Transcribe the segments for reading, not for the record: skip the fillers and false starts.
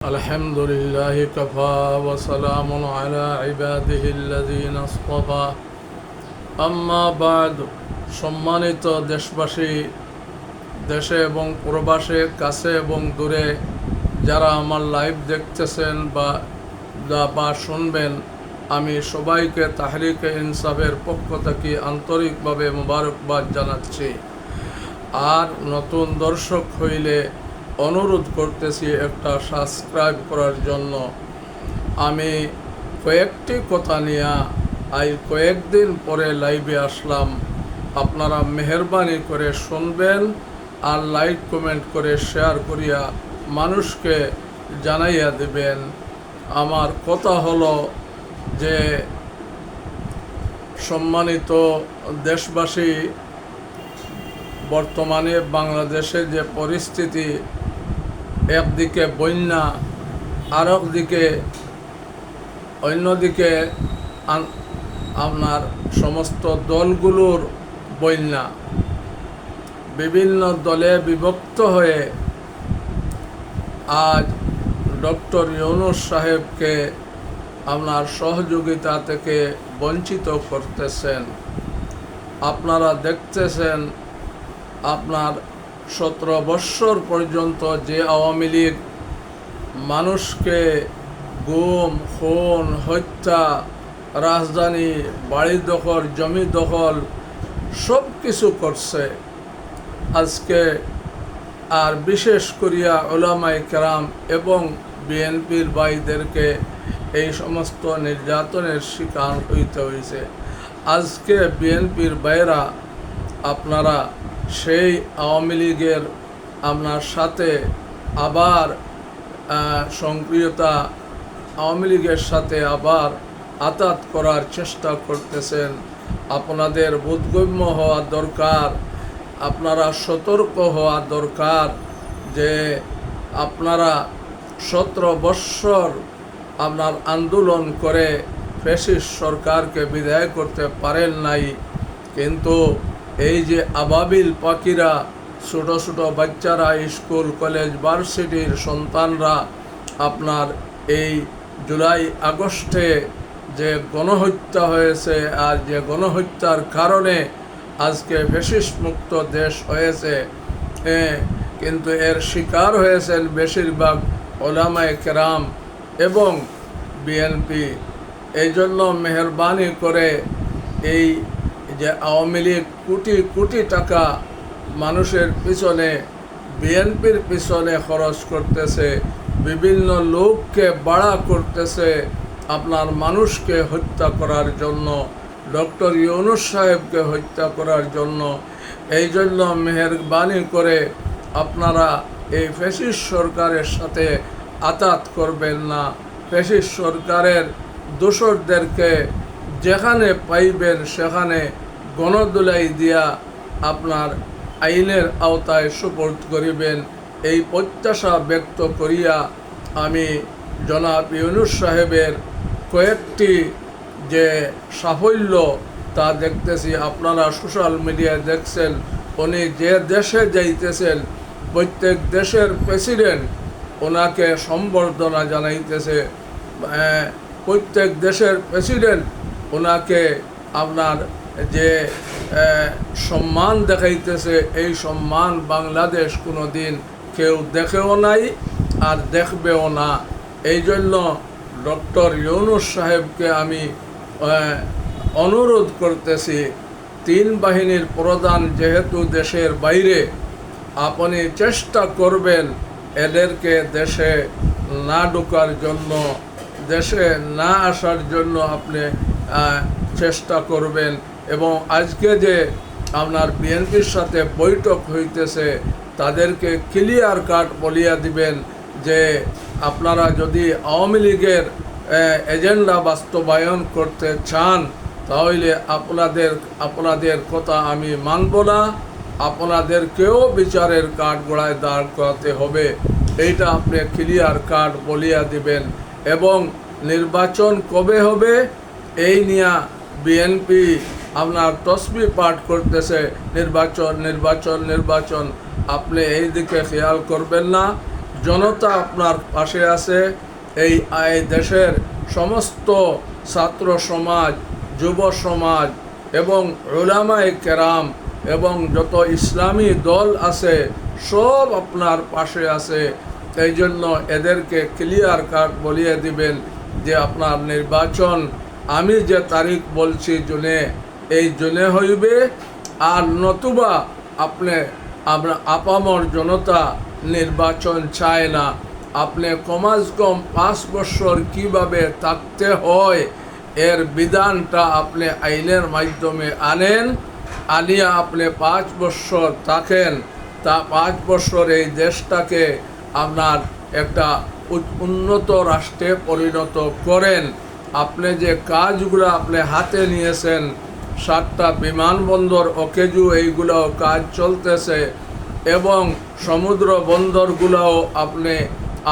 الحمد لله كفى وسلام على عباده الذين اصطفى أما بعد সম্মানিত দেশবাসী, দেশে এবং প্রবাসে, কাছে এবং দূরে যারা আমার লাইভ দেখতেছেন বা শুনবেন, আমি সবাইকে তাহরিকে ইনসাফের পক্ষ থেকে আন্তরিকভাবে মোবারকবাদ জানাচ্ছি। আর নতুন দর্শক হইলে অনুরোধ করতেছি একটা সাবস্ক্রাইব করার জন্য। আমি কয়েকটি কথা নিয়ে কয়েকদিন পরে লাইভে আসলাম। আপনারা মেহরবানি করে শুনবেন আর লাইক কমেন্ট করে শেয়ার করিয়া মানুষকে জানাইয়া দেবেন। আমার কথা হলো যে, সম্মানিত দেশবাসী, বর্তমানে বাংলাদেশের যে পরিস্থিতি, একদিকে বন্যা, আর অন্যদিকে আপনার সমস্ত দলগুলোর বন্যা, বিভিন্ন দলে বিভক্ত হয়ে আজ ডক্টর ইউনূস সাহেবকে আপনার সহযোগিতা থেকে বঞ্চিত করতেছেন। আপনারা দেখতেছেন, আপনার 17 বৎসর পর্যন্ত যে আওয়ামী লীগ মানুষকে গুম, খুন, হত্যা, রাজধানী, বাড়ি দখল, জমি দখল সব কিছু করছে, আজকে আর বিশেষ করিয়া উলামায়ে কেরাম এবং বিএনপির ভাইদেরকে এই সমস্ত নির্যাতনের শিকার হইতে হয়েছে। আজকে বিএনপির ভাইরা আপনারা সেই আওয়ামী লীগের আপনার সাথে আবার সক্রিয়তা, আওয়ামী লীগের সাথে আবার আতাত করার চেষ্টা করতেছেন। আপনাদের বোধগম্য হওয়া দরকার, আপনারা সতর্ক হওয়া দরকার যে আপনারা 17 বৎসর আপনার আন্দোলন করে ফ্যাসিস্ট সরকারকে বিদায় করতে পারেন নাই, কিন্তু এই যে আবাবিল পাখিরা, ছোটো ছোটো বাচ্চারা, স্কুল কলেজ ভার্সিটির সন্তানরা আপনার এই জুলাই আগস্টে যে গণহত্যা হয়েছে, আর যে গণহত্যার কারণে আজকে ফ্যাসিস্ট মুক্ত দেশ হয়েছে, কিন্তু এর শিকার হয়েছেন বেশিরভাগ উলামায়ে কেরাম এবং বিএনপি। এই জন্য মেহরবানি করে এই যে আওয়ামী লীগ কোটি কোটি টাকা মানুষের পিছনে, বিএনপির পিছনে খরচ করতেছে, বিভিন্ন লোককে ভাড়া করতেছে আপনার মানুষকে হত্যা করার জন্য, ডক্টর ইউনূস সাহেবকে হত্যা করার জন্য। এই জন্য মেহরবানি করে আপনারা এই ফ্যাসিস্ট সরকারের সাথে আতাত করবেন না। ফ্যাসিস্ট সরকারের দোসরদেরকে যেখানে পাইবেন সেখানে গণদোলাই দিয়া আপনার আইনের আওতায় সুপর্দ করিবেন, এই প্রত্যাশা ব্যক্ত করিয়া আমি জনাব ইউনূস সাহেবের কয়েকটি যে সাফল্য তা দেখতেছি, আপনারা সোশ্যাল মিডিয়ায় দেখছেন, উনি যে দেশে যাইতেছেন প্রত্যেক দেশের প্রেসিডেন্ট ওনাকে সম্বর্ধনা জানাইতেছে, প্রত্যেক দেশের প্রেসিডেন্ট ওনাকে আপনার যে সম্মান দেখাইতেছে, এই সম্মান বাংলাদেশ কোনো দিন কেউ দেখেও নাই আর দেখবেও না। এই জন্য ডক্টর ইউনূস সাহেবকে আমি অনুরোধ করতেছি, 3 বাহিনীর প্রধান যেহেতু দেশের বাইরে, আপনি চেষ্টা করবেন এদেরকে দেশে না ঢোকার জন্য, দেশে না আসার জন্য আপনি চেষ্টা করবেন। এবং আজকে যে আপনার বিএনপির সাথে বৈঠক হইতেছে, তাদেরকে ক্লিয়ার কাট বলিয়া দিবেন যে আপনারা যদি আওয়ামী লীগের এজেন্ডা বাস্তবায়ন করতে চান, তাহলে আপনাদের কথা আমি মানব না, আপনাদেরকেও বিচারের কাঠ গোড়ায় দাঁড় করাতে হবে। এইটা আপনি ক্লিয়ার কাট বলিয়া দিবেন। এবং নির্বাচন কবে হবে এই নিয়ে বিএনপি আপনার তসবিহ পাঠ করতেছে, নির্বাচন নির্বাচন নির্বাচন। আপনি এই দিকে খেয়াল করবেন না। জনতা আপনার পাশে আছে। এই দেশের সমস্ত ছাত্র সমাজ, যুব সমাজ এবং উলামায়ে কেরাম এবং যত ইসলামী দল আছে সব আপনার পাশে আছে। এই জন্য এদেরকে ক্লিয়ার কাট বলিয়ে দিবেন যে আপনার নির্বাচন আমি যে তারিখ বলছি জুনে, এই জুনে হইবে। আর নতুবা আপনি আমরা আপামর জনতা নির্বাচন চায় না। আপনি কমাস কম 5 বছর কীভাবে থাকতে হয় এর বিধানটা আপনি আইনের মাধ্যমে আনেন, আনিয়া আপনি 5 বছর থাকেন। তা 5 বছর এই দেশটাকে আপনার একটা উন্নত রাষ্ট্রে পরিণত করেন। আপনি যে কাজগুলো আপনি হাতে নিয়েছেন, 7টা বিমানবন্দর অকেজু এইগুলোও কাজ চলতেছে এবং সমুদ্র বন্দরগুলোও আপনি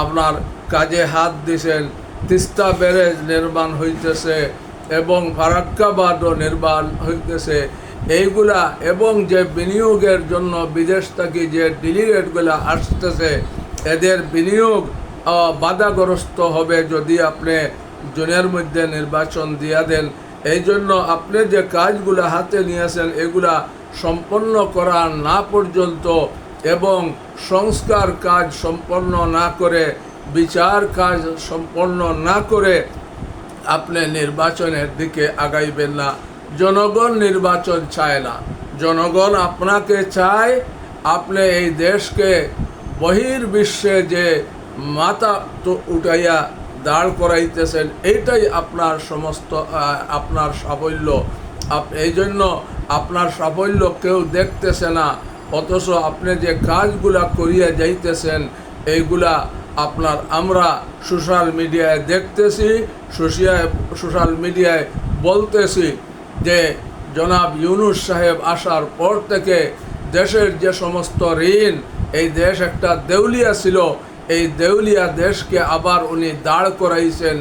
আপনার কাজে হাত দিয়েছেন। তিস্তা ব্যারেজ নির্মাণ হইতেছে এবং ফারাক্কাবাদও নির্মাণ হইতেছে। এইগুলা এবং যে বিনিয়োগের জন্য বিদেশ থেকে যে ডেলিগেটগুলো আসতেছে এদের বিনিয়োগ বাধাগ্রস্ত হবে যদি আপনি জুনের মধ্যে নির্বাচন দিয়া দেন। এই জন্য আপনি যে কাজগুলো হাতে নিয়েছেন এগুলা সম্পন্ন করা না পর্যন্ত এবং সংস্কার কাজ সম্পন্ন না করে, বিচার কাজ সম্পন্ন না করে আপনি নির্বাচনের দিকে আগাইবেন না। জনগণ নির্বাচন চায় না, জনগণ আপনাকে চায়। আপনি এই দেশকে বহির্বিশ্বে যে মাথা উঠাইয়া দাঁড় করাইতেছেন এইটাই আপনার সমস্ত আপনার সাফল্য। এই জন্য আপনার সাফল্য কেউ দেখতেছে না, অথচ আপনি যে কাজগুলা করিয়া যাইতেছেন এইগুলা আপনার আমরা সোশ্যাল মিডিয়ায় দেখতেছি, সোশ্যাল মিডিয়ায় বলতেছি যে জনাব ইউনূস সাহেব আসার পর থেকে দেশের যে সমস্ত ঋণ, এই দেশ একটা দেউলিয়া ছিল, এই দেউলিয়া দেশকে আবার উনি দাঁড় করাইছেন।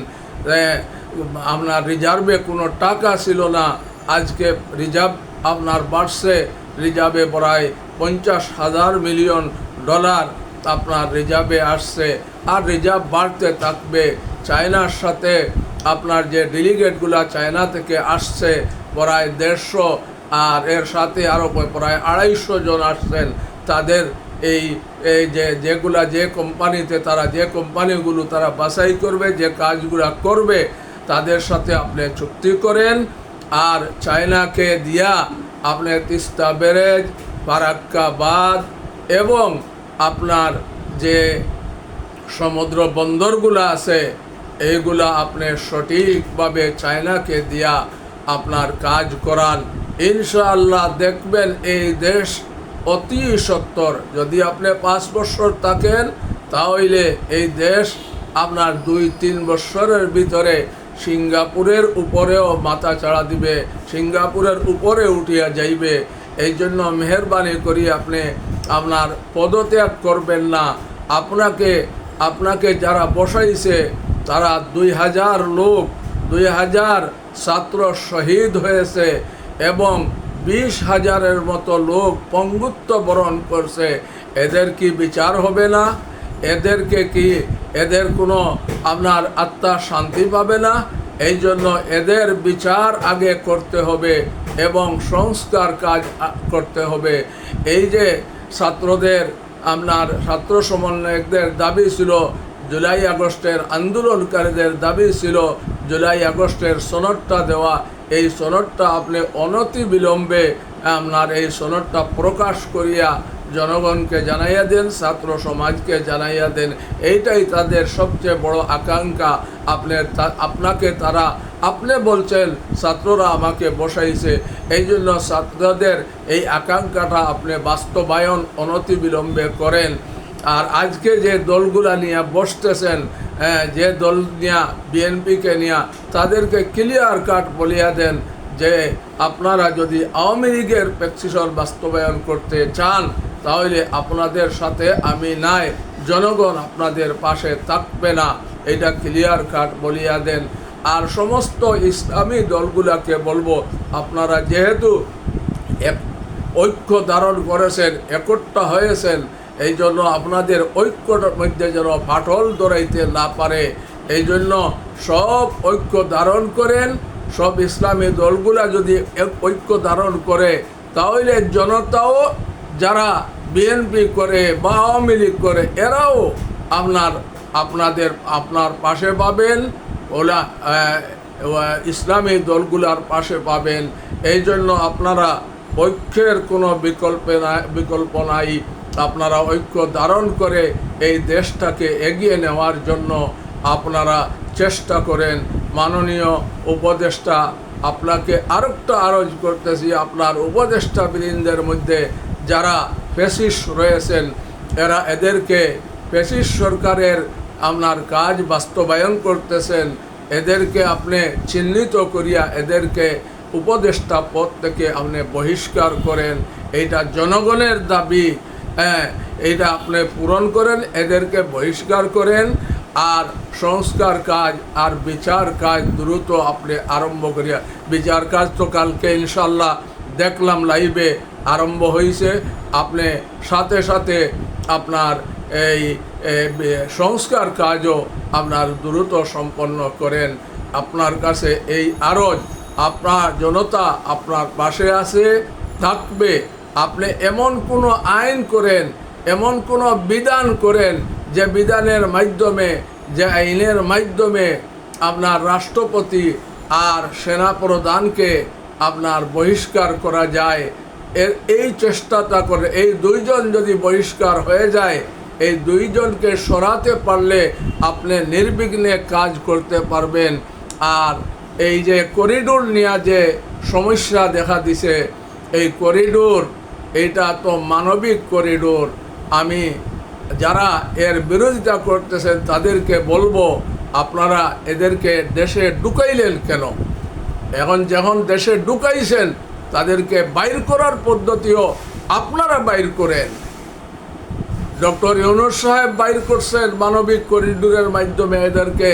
আপনার রিজার্ভে কোনো টাকা ছিল না, আজকে রিজার্ভ আপনার বাড়ছে, রিজার্ভে প্রায় 50,000 মিলিয়ন ডলার আপনার রিজার্ভে আসছে আর রিজার্ভ বাড়তে থাকবে। চায়নার সাথে আপনার যে ডেলিগেটগুলো চায়না থেকে আসছে প্রায় 150, আর এর সাথে আরও প্রায় 250 জন আসছেন। তাদের এই যেগুলা যে কোম্পানিতে তারা যে কোম্পানিগুলো তারা বাছাই করবে, যে কাজগুলো করবে তাদের সাথে আপনি চুক্তি করেন। আর চায়নাকে দিয়া আপনি তিস্তা ব্যারেজ, ফারাক্কাবাদ এবং আপনার যে সমুদ্র বন্দরগুলো আছে এইগুলা আপনি সঠিকভাবে চায়নাকে দিয়া আপনার কাজ করান। ইনশাআল্লাহ দেখবেন এই দেশ অতি সত্তর, যদি আপনি 5 বছর থাকেন তাহলে এই দেশ আপনার 2-3 বছরের ভিতরে সিঙ্গাপুরের উপরেও মাথা চাড়া দিবে, সিঙ্গাপুরের উপরে উঠিয়া যাইবে। এই জন্য মেহরবানি করি আপনি আপনার পদত্যাগ করবেন না। আপনাকে যারা বসাইছে তারা 2000 লোক, 2000 ছাত্র শহীদ হয়েছে এবং 20,000-এর মতো লোক পঙ্গুত্ব বরণ করছে। এদের কি বিচার হবে না? এদেরকে কি এদের কোনো আপনার আত্মা শান্তি পাবে না? এই জন্য এদের বিচার আগে করতে হবে এবং সংস্কার কাজ করতে হবে। এই যে ছাত্রদের আপনার ছাত্র সমন্বয়কদের দাবি ছিল, জুলাই আগস্টের আন্দোলনকারীদের দাবি ছিল জুলাই আগস্টের সনদটা দেওয়া। এই সনদটা আপনি অনতি বিলম্বে আপনার এই সনদটা প্রকাশ করিয়া জনগণকে জানাইয়া দেন, ছাত্র সমাজকে জানাইয়া দেন। এইটাই তাদের সবচেয়ে বড় আকাঙ্ক্ষা। আপনাকে তারা আপনি বলছেন ছাত্ররা আমাকে বসাইছে, এই জন্য ছাত্রদের এই আকাঙ্ক্ষাটা আপনি বাস্তবায়ন অনতি বিলম্বে করেন। আর আজকে যে দলগুলা নিয়ে বসতেছেন, যে দল নিয়ে বিএনপিকে নিয়ে, তাদেরকে ক্লিয়ার কাট বলিয়া দেন যে আপনারা যদি আওয়ামী লীগের প্রেসক্রিপশন বাস্তবায়ন করতে চান তাহলে আপনাদের সাথে আমি নাই, জনগণ আপনাদের পাশে থাকবে না, এটা ক্লিয়ার কাট বলিয়া দেন। আর সমস্ত ইসলামী দলগুলাকে বলবো, আপনারা যেহেতু ঐক্য ধারণ করেছেন, একট্টা হয়েছেন, এই জন্য আপনাদের ঐক্যর মধ্যে যেন ফাটল ধরাইতে না পারে, এই জন্য সব ঐক্য ধারণ করেন। সব ইসলামী দলগুলা যদি ঐক্য ধারণ করে, তাহলে জনতাও যারা বিএনপি করে বা আওয়ামী লীগ করে এরাও আপনার পাশে পাবেন, ওলা ইসলামী দলগুলার পাশে পাবেন। এই জন্য আপনারা ঐক্যের কোনো বিকল্প নাই। আপনারা ঐক্য ধারণ করে এই দেশটাকে এগিয়ে নেওয়ার জন্য আপনারা চেষ্টা করেন। মাননীয় উপদেষ্টা, আপনাকে আরেকটা আরজ করতেছি, আপনার উপদেষ্টা বৃন্দের মধ্যে যারা ফ্যাসিস্ট রয়েছেন, এদেরকে ফ্যাসিস্ট সরকারের আপনার কাজ বাস্তবায়ন করতেছেন, এদেরকে আপনি চিহ্নিত করিয়া এদেরকে উপদেষ্টা পদ থেকে আপনি বহিষ্কার করেন। এইটা জনগণের দাবি, এইটা আপনি পূরণ করেন, এদেরকে বহিষ্কার করেন। আর সংস্কার কাজ আর বিচার কাজ দ্রুত আপনি আরম্ভ করিয়া, বিচার কাজ তো কালকে ইনশাল্লাহ দেখলাম লাইভে আরম্ভ হয়েছে। আপনি সাথে সাথে আপনার এই সংস্কার কাজও আপনার দ্রুত সম্পন্ন করেন। আপনার কাছে এই আরজ, আপনার জনতা আপনার পাশে আছে, থাকবে। আপনি এমন কোনো আইন করেন, এমন কোনো বিধান করেন, যে বিধানের মাধ্যমে, যে আইনের মাধ্যমে আপনার রাষ্ট্রপতি আর সেনাপ্রধানকে আপনার বহিষ্কার করা যায়। এই চেষ্টাটা করে, এই দুইজন যদি বহিষ্কার হয়ে যায়, এই দুইজনকে সরাতে পারলে আপনি নির্বিঘ্নে কাজ করতে পারবেন। আর এই যে করিডোর নিয়ে যে সমস্যা দেখা দিছে, এই করিডোর, এইটা তো মানবিক করিডোর। আমি যারা এর বিরোধিতা করতেছেন তাদেরকে বলবো, আপনারা এদেরকে দেশে ঢুকাইলেন কেন? এখন যখন দেশে ঢুকাইছেন, তাদেরকে বাইর করার পদ্ধতিও আপনারা বাইর করেন। ডক্টর ইউনূস সাহেব বাইর করছেন মানবিক করিডোরের মাধ্যমে এদেরকে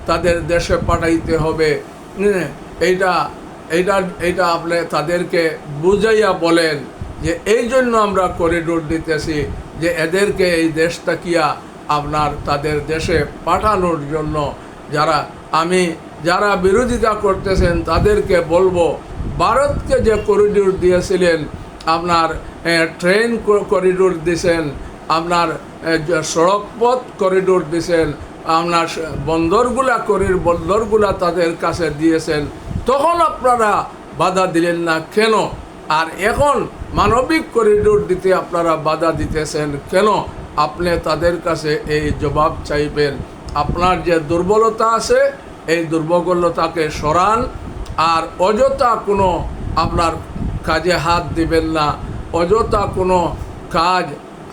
তাদের দেশে পাঠাইতে হবে। এইটা আপনি তাদেরকে বুঝাইয়া বলেন যে এই জন্য আমরা করিডোর দিতেছি, যে এদেরকে এই দেশটা কিয়া আপনার তাদের দেশে পাঠানোর জন্য। যারা বিরোধিতা করতেছেন তাদেরকে বলবো, ভারতকে যে করিডোর দিয়েছিলেন, আপনার ট্রেন করিডোর দিয়েছেন, আপনার সড়ক পথ করিডোর দিয়েছেন, আপনার বন্দরগুলা তাদের কাছে দিয়েছেন, তখন আপনারা বাধা দিলেন না কেন? আর এখন মানবিক করিডোর দিতে আপনারা বাধা দিতেছেন কেন? আপনি তাদের কাছে এই জবাব চাইবেন। আপনার যে দুর্বলতা আছে, এই দুর্বলতাকে সরান। আর অযথা কোনো আপনার কাজে হাত দিবেন না। অযথা কোনো কাজ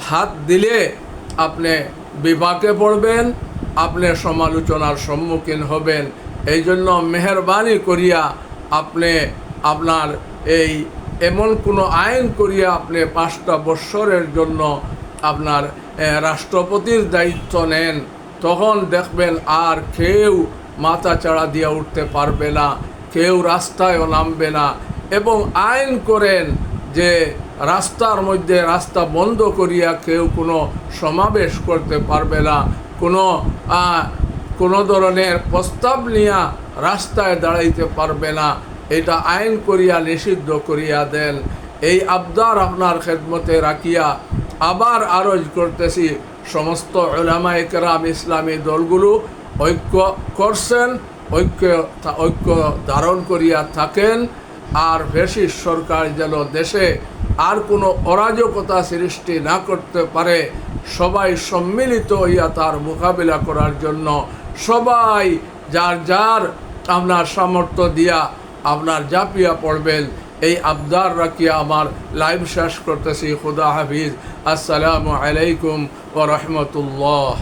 হাত দিলে আপনি বিপাকে পড়বেন, আপনি সমালোচনার সম্মুখীন হবেন। এই জন্য মেহরবানি করিয়া আপনি আপনার এই এমন কোনো আইন করিয়া আপনি 5টা বৎসরের জন্য আপনার রাষ্ট্রপতির দায়িত্ব নেন, তখন দেখবেন আর কেউ মাথা চাড়া দিয়ে উঠতে পারবে না, কেউ রাস্তায়ও নামবে না। এবং আইন করেন যে রাস্তার মধ্যে রাস্তা বন্ধ করিয়া কেউ কোনো সমাবেশ করতে পারবে না, কোনো ধরনের প্রস্তাব নিয়ে রাস্তায় দাঁড়াইতে পারবে না। এটা আইন করিয়া নিষিদ্ধ করিয়া দেন। এই আবদার আপনার খেদমতে রাখিয়া আবার আরজ করতেছি, সমস্ত উলামায়ে কেরাম ইসলামী দলগুলো ঐক্য করছেন, ঐক্য ধারণ করিয়া থাকেন। আর ফ্যাসিস্ট সরকার যেন দেশে আর কোনো অরাজকতা সৃষ্টি না করতে পারে, সবাই সম্মিলিত হইয়া তার মোকাবিলা করার জন্য সবাই যার আপনার সামর্থ্য দিয়া আপনার ঝাঁপিয়া পড়বেন। এই আবদার রাখিয়া আমার লাইভ শেষ করতেছি। খুদা হাফিজ। আসসালামু আলাইকুম ওয়া রাহমাতুল্লাহ।